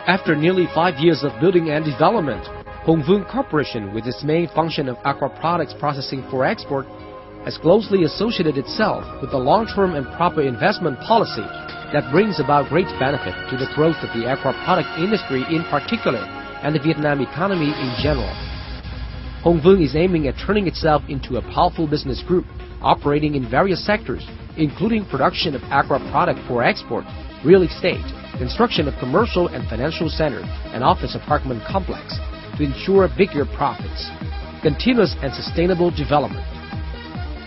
After nearly 5 years of building and development, Vuong Corporation, with its main function of aqua products processing for export, has closely associated itself with a long-term and proper investment policy that brings about great benefit to the growth of the aqua product industry in particular and the Vietnam economy in general. Vuong is aiming at turning itself into a powerful business group operating in various sectors, including production of aqua product for export, real estate, construction of commercial and financial center and office apartment complex to ensure bigger profits, continuous and sustainable development.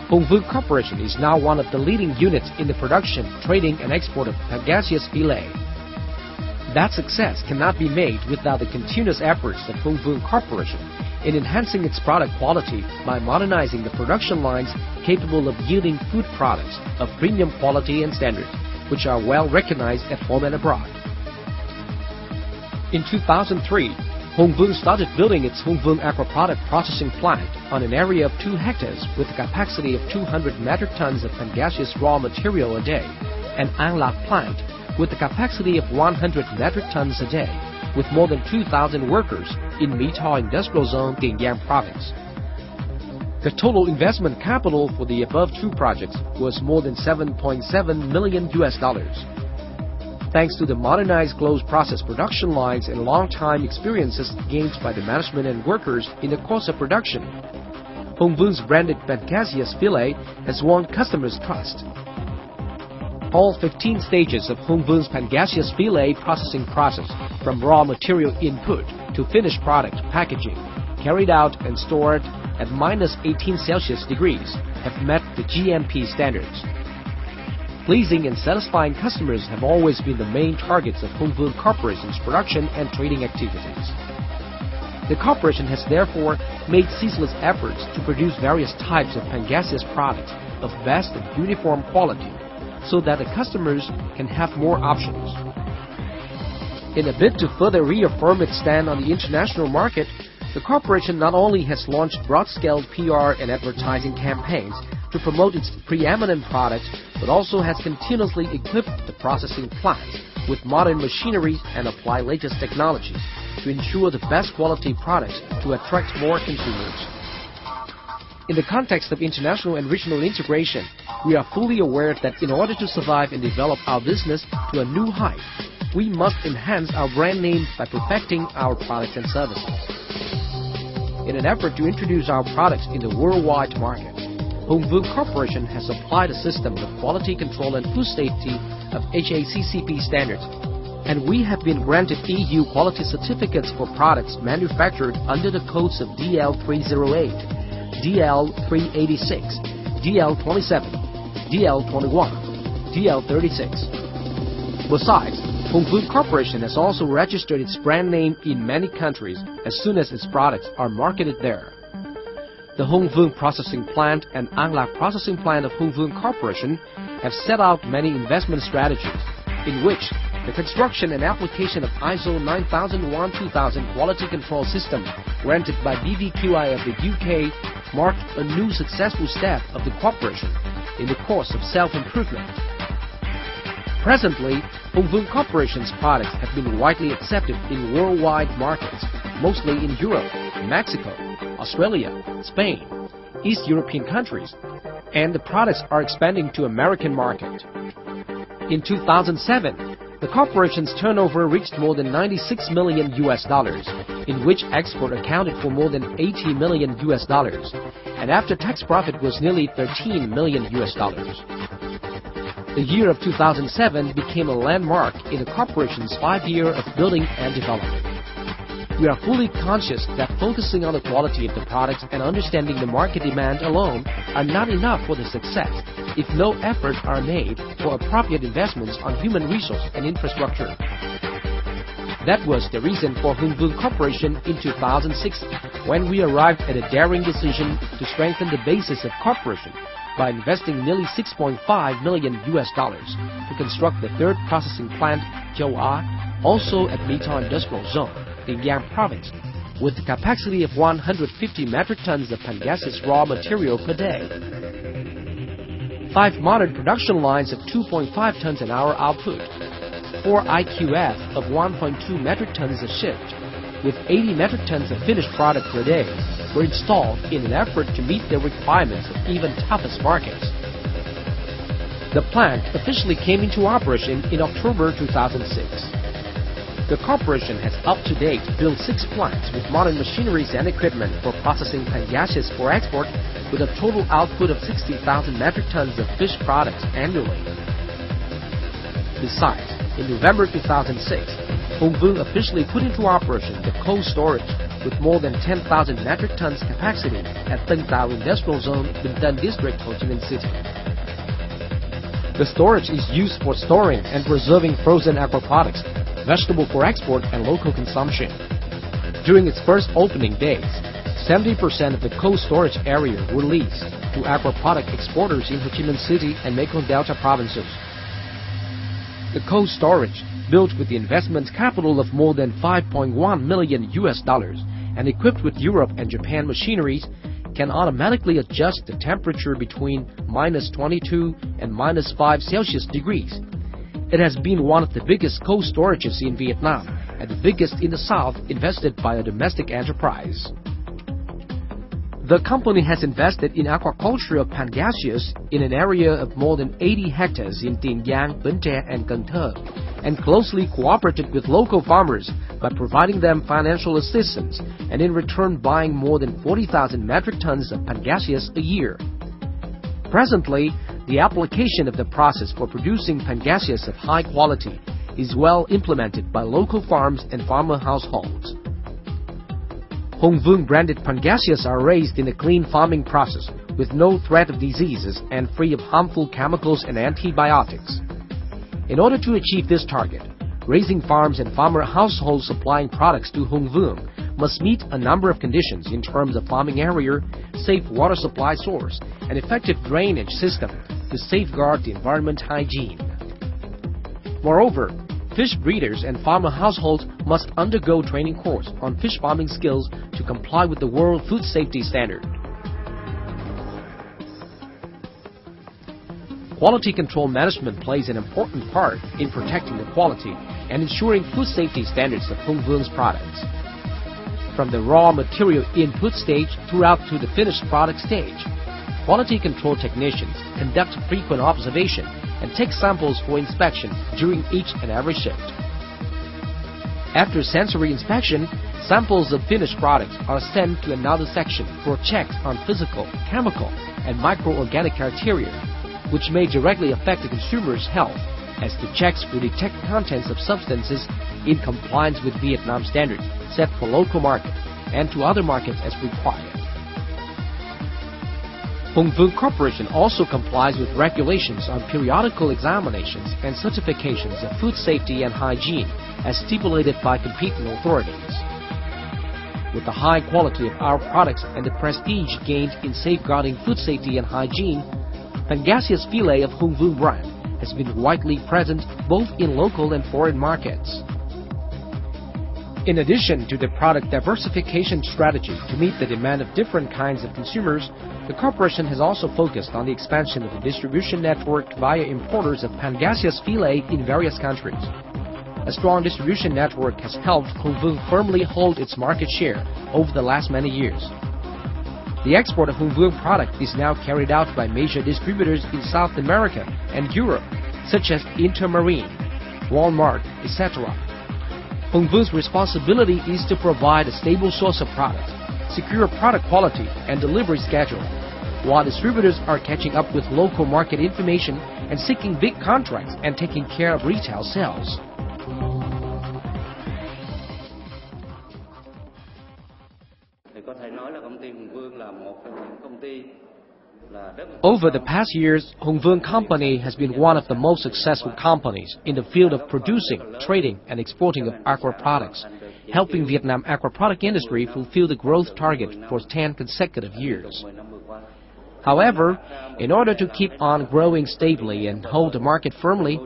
Vuong Corporation is now one of the leading units in the production, trading and export of pangasius fillet. That success cannot be made without the continuous efforts of Vuong Corporation in enhancing its product quality by modernizing the production lines capable of yielding food products of premium quality and standard, which are well recognized at home and abroad. In 2003, Vuong started building its Vuong aqua product processing plant on an area of 2 hectares with a capacity of 200 metric tons of pangasius raw material a day, and An Lac plant with a capacity of 100 metric tons a day, with more than 2,000 workers in My Tho Industrial Zone, Tiền Giang Province. The total investment capital for the above 2 projects was more than $7.7 million. Thanks to the modernized closed process production lines and long-time experiences gained by the management and workers in the course of production, Vuong's branded pangasius fillet has won customers' trust. All 15 stages of Vuong's pangasius fillet processing process, from raw material input to finished product packaging, carried out and stored at -18°C, have met the GMP standards. Pleasing and satisfying customers have always been the main targets of Vuong Corporation's production and trading activities. The corporation has therefore made ceaseless efforts to produce various types of pangasius products of best and uniform quality, so that the customers can have more options. In a bid to further reaffirm its stand on the international market, the corporation not only has launched broad-scale PR and advertising campaigns to promote its preeminent product, but also has continuously equipped the processing plants with modern machinery and apply latest technologies to ensure the best quality products to attract more consumers. In the context of international and regional integration, we are fully aware that in order to survive and develop our business to a new height, we must enhance our brand name by perfecting our products and services. In an effort to introduce our products in the worldwide market, Vuong Corporation has applied a system of quality control and food safety of HACCP standards, and we have been granted EU quality certificates for products manufactured under the codes of DL308, DL386, DL27, DL21, DL36. Besides, Vuong Corporation has also registered its brand name in many countries as soon as its products are marketed there. The Vuong processing plant and An Lac processing plant of Vuong Corporation have set out many investment strategies, in which the construction and application of ISO 9001-2000 quality control system granted by BVQI of the UK marked a new successful step of the corporation in the course of self-improvement. Presently, Vuong Corporation's products have been widely accepted in worldwide markets, mostly in Europe, Mexico, Australia, Spain, East European countries, and the products are expanding to American market. In 2007, the corporation's turnover reached more than $96 million, in which export accounted for more than $80 million, and after-tax profit was nearly $13 million. The year of 2007 became a landmark in the corporation's 5 year of building and development. We are fully conscious that focusing on the quality of the products and understanding the market demand alone are not enough for the success if no efforts are made for appropriate investments on human resource and infrastructure. That was the reason for Vuong Corporation in 2006, when we arrived at a daring decision to strengthen the basis of corporation by investing nearly $6.5 million to construct the 3rd processing plant, Châu Á, also at My Tho Industrial Zone, Tiền Giang Province, with a capacity of 150 metric tons of pangasius raw material per day. 5 modern production lines of 2.5 tons an hour output, 4 IQF of 1.2 metric tons a shift, with 80 metric tons of finished product per day, were installed in an effort to meet the requirements of even toughest markets. The plant officially came into operation in October 2006. The corporation has up to date built 6 plants with modern machineries and equipment for processing pangasius for export, with a total output of 60,000 metric tons of fish products annually. Besides, in November 2006, Vuong officially put into operation the cold storage with more than 10,000 metric tons capacity at Tân Tào Industrial Zone, Bình Tân District, Ho Chi Minh City. The storage is used for storing and preserving frozen aquaproducts, vegetable for export and local consumption. During its first opening days, 70% of the cold storage area were leased to aquaproduct exporters in Ho Chi Minh City and Mekong Delta provinces. The cold storage, built with the investment capital of more than $5.1 million and equipped with Europe and Japan machineries, can automatically adjust the temperature between -22 and -5 Celsius degrees. It has been one of the biggest cold storages in Vietnam and the biggest in the south invested by a domestic enterprise. The company has invested in aquaculture of pangasius in an area of more than 80 hectares in Tiền Giang, Bến Tre and Cần Thơ, and closely cooperated with local farmers by providing them financial assistance and in return buying more than 40,000 metric tons of pangasius a year. Presently, the application of the process for producing pangasius of high quality is well implemented by local farms and farmer households. Vuong branded pangasius are raised in a clean farming process with no threat of diseases and free of harmful chemicals and antibiotics. In order to achieve this target, raising farms and farmer households supplying products to Vuong must meet a number of conditions in terms of farming area, safe water supply source, and effective drainage system to safeguard the environment hygiene. Moreover, fish breeders and farmer households must undergo training course on fish farming skills to comply with the World Food Safety Standard. Quality control management plays an important part in protecting the quality and ensuring food safety standards of Vuong's products. From the raw material input stage throughout to the finished product stage, quality control technicians conduct frequent observation and take samples for inspection during each and every shift. After sensory inspection, samples of finished products are sent to another section for checks on physical, chemical, and microorganic criteria, which may directly affect the consumer's health, as the checks will detect contents of substances in compliance with Vietnam standards set for local market and to other markets as required. Vuong Corporation also complies with regulations on periodical examinations and certifications of food safety and hygiene as stipulated by competent authorities. With the high quality of our products and the prestige gained in safeguarding food safety and hygiene, Pangasius fillet of Vuong brand has been widely present both in local and foreign markets. In addition to the product diversification strategy to meet the demand of different kinds of consumers, the corporation has also focused on the expansion of the distribution network via importers of Pangasius fillet in various countries. A strong distribution network has helped Vuong firmly hold its market share over the last many years. The export of Vuong product is now carried out by major distributors in South America and Europe, such as Intermarine, Walmart, etc. Vuong's responsibility is to provide a stable source of product, secure product quality and delivery schedule, while distributors are catching up with local market information and seeking big contracts and taking care of retail sales. Over the past years, Vuong Company has been one of the most successful companies in the field of producing, trading and exporting of aqua products, helping Vietnam aqua product industry fulfill the growth target for 10 consecutive years. However, in order to keep on growing stably and hold the market firmly,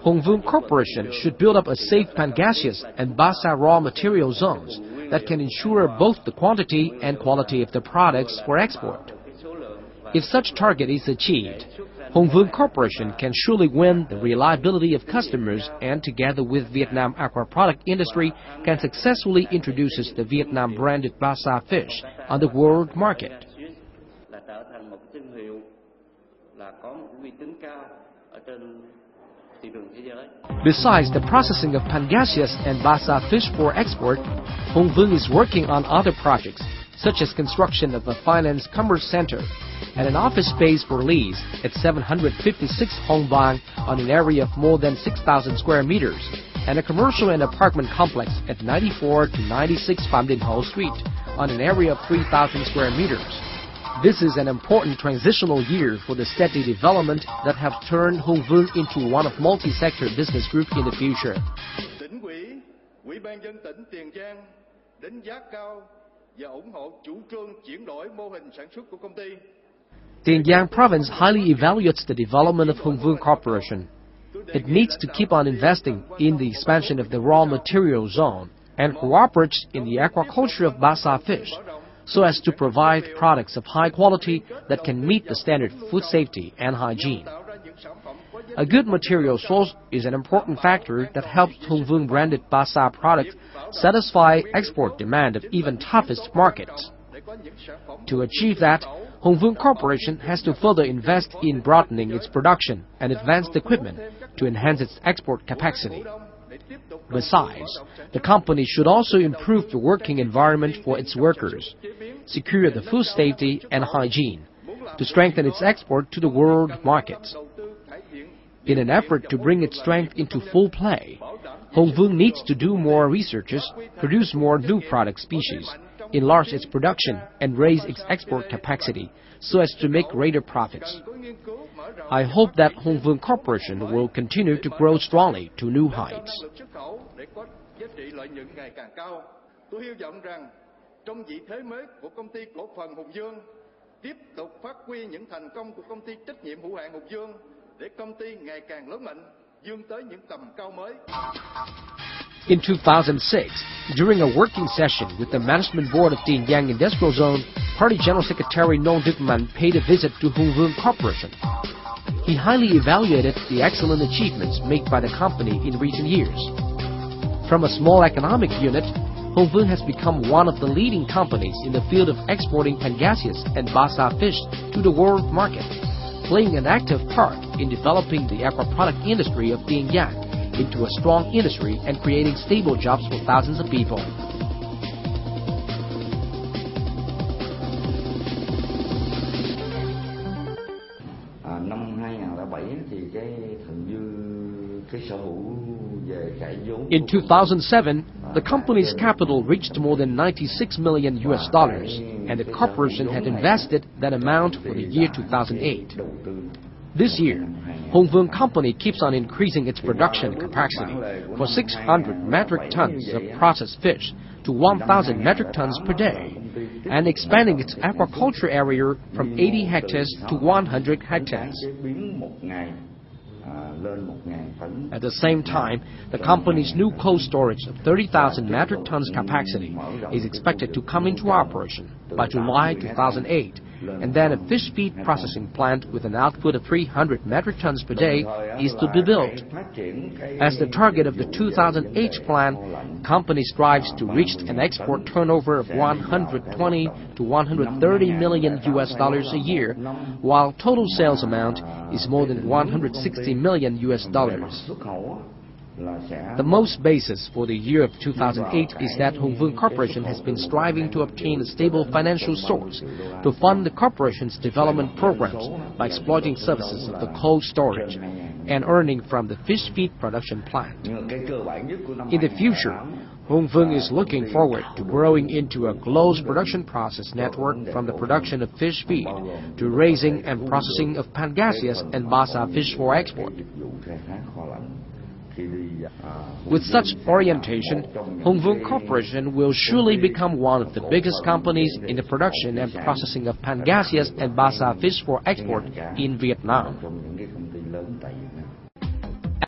Vuong Corporation should build up a safe Pangasius and Basa raw material zones that can ensure both the quantity and quality of the products for export. If such target is achieved, Hồng Vuong Corporation can surely win the reliability of customers and together with Vietnam aqua product industry can successfully introduce the Vietnam branded Basa fish on the world market. Besides the processing of Pangasius and Basa fish for export, Hồng Vuong is working on other projects, such as construction of a finance commerce center and an office space for lease at 756 Hong Vuong on an area of more than 6,000 square meters, and a commercial and apartment complex at 94 to 96 Pham Dinh Ho Street on an area of 3,000 square meters. This is an important transitional year for the steady development that have turned Hồng Vuong into one of multi-sector business group in the future. Tiền Giang Province highly evaluates the development of Hồng Vuong Corporation. It needs to keep on investing in the expansion of the raw material zone and cooperates in the aquaculture of Basa fish, so as to provide products of high quality that can meet the standard food safety and hygiene. A good material source is an important factor that helps Hồng Vuong branded Basa products satisfy export demand of even toughest markets. To achieve that, Hồng Vuong Corporation has to further invest in broadening its production and advanced equipment to enhance its export capacity. Besides, the company should also improve the working environment for its workers, secure the food safety and hygiene, to strengthen its export to the world markets. In an effort to bring its strength into full play, Hồng Vuong needs to do more researches, produce more new product species, enlarge its production, and raise its export capacity so as to make greater profits. I hope that Hồng Vuong Corporation will continue to grow strongly to new heights. In 2006, during a working session with the management board of Tiền Giang Industrial Zone, Party General Secretary Nong Duc Man paid a visit to Hồng Vuong Corporation. He highly evaluated the excellent achievements made by the company in recent years. From a small economic unit, Hồng Vuong has become one of the leading companies in the field of exporting Pangasius and Basa fish to the world market, playing an active part in developing the aquaproduct industry of Tiền Giang into a strong industry and creating stable jobs for thousands of people. In 2007, the company's capital reached more than $96 million, and the corporation had invested that amount for the year 2008. This year, Hồng Vuong Company keeps on increasing its production capacity for 600 metric tons of processed fish to 1,000 metric tons per day, and expanding its aquaculture area from 80 hectares to 100 hectares. At the same time, the company's new cold storage of 30,000 metric tons capacity is expected to come into operation by July 2008, and then a fish feed processing plant with an output of 300 metric tons per day is to be built. As the target of the 2008 plan, the company strives to reach an export turnover of 120 to 130 million US dollars a year, while total sales amount is more than 160 million US dollars. The most basis for the year of 2008 is that Hồng Vuong Corporation has been striving to obtain a stable financial source to fund the corporation's development programs by exploiting services of the cold storage and earning from the fish feed production plant. In the future, Hồng Vuong is looking forward to growing into a closed production process network from the production of fish feed to raising and processing of Pangasius and Basa fish for export. With such orientation, Hồng Vuong Corporation will surely become one of the biggest companies in the production and processing of Pangasius and Basa fish for export in Vietnam.